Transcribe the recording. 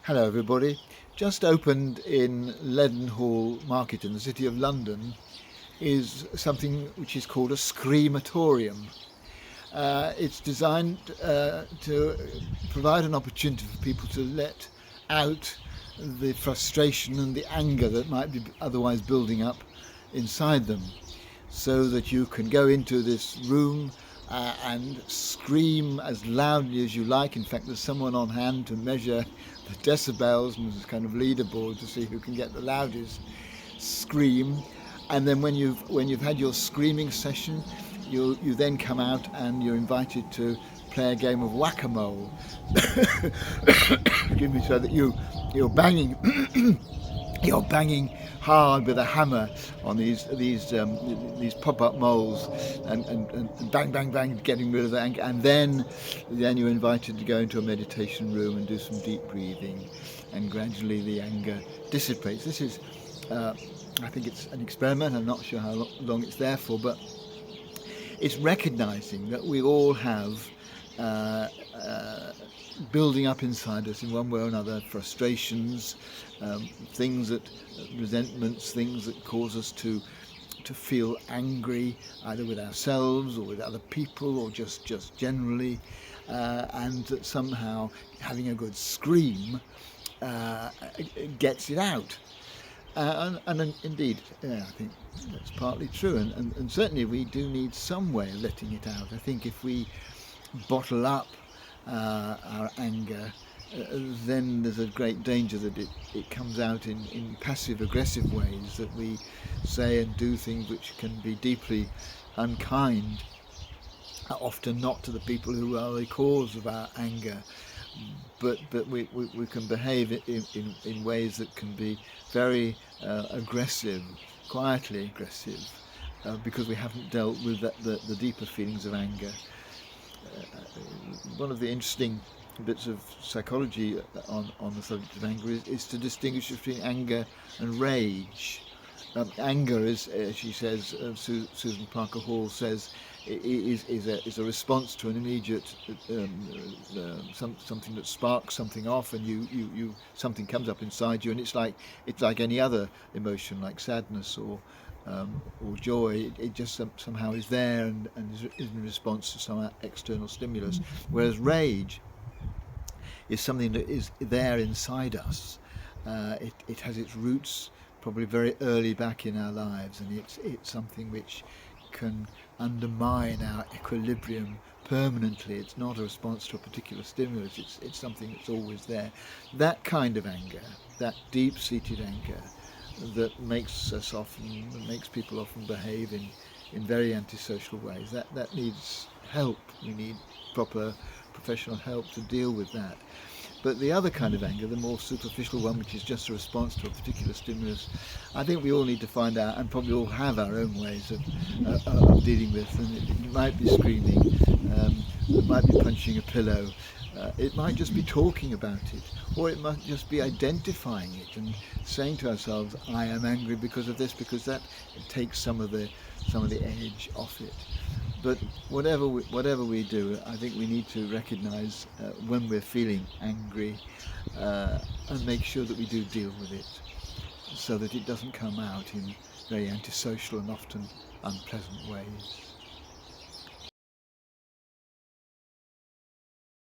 Hello everybody. Just opened in Leadenhall Market in the City of London is something which is called a screamatorium. It's designed to provide an opportunity for people to let out the frustration and the anger that might be otherwise building up inside them, so that you can go into this room and scream as loudly as you like. In fact, there's someone on hand to measure the decibels, and there's a kind of leaderboard to see who can get the loudest scream. And then when you've had your screaming session, you then come out and you're invited to play a game of whack-a-mole. Excuse me, so that you're banging you're banging hard with a hammer on these pop-up moles, and bang bang bang, getting rid of the anger. And then you're invited to go into a meditation room and do some deep breathing, and gradually the anger dissipates. This is I think it's an experiment. I'm not sure how long it's there for, but it's recognizing that we all have building up inside us in one way or another frustrations, resentments, things that cause us to feel angry, either with ourselves or with other people, or just generally, and that somehow having a good scream gets it out. And indeed, I think that's partly true, and certainly we do need some way of letting it out. I think if we bottle up our anger, then there's a great danger that it comes out in passive aggressive ways, that we say and do things which can be deeply unkind, often not to the people who are the cause of our anger, but we can behave in ways that can be very aggressive, quietly aggressive, because we haven't dealt with the deeper feelings of anger. One of the interesting bits of psychology on the subject of anger is to distinguish between anger and rage. Anger is, she says, Susan Parker Hall says, is a response to an immediate something that sparks something off, and you something comes up inside you, and it's like any other emotion, like sadness or joy. It just somehow is there and is in response to some external stimulus. Whereas rage is something that is there inside us. It has its roots probably very early back in our lives, and it's something which can undermine our equilibrium permanently. It's not a response to a particular stimulus. It's something that's always there. That kind of anger, that deep-seated anger, that makes people often behave in very antisocial ways. That needs help. We need proper professional help to deal with that. But the other kind of anger, the more superficial one, which is just a response to a particular stimulus, I think we all need to find out, and probably all have our own ways of dealing with. And it might be screaming, it might be punching a pillow, it might just be talking about it, or it might just be identifying it and saying to ourselves, I am angry because of this, because that takes some of the edge off it. But whatever we do, I think we need to recognise when we're feeling angry, and make sure that we do deal with it, so that it doesn't come out in very antisocial and often unpleasant ways.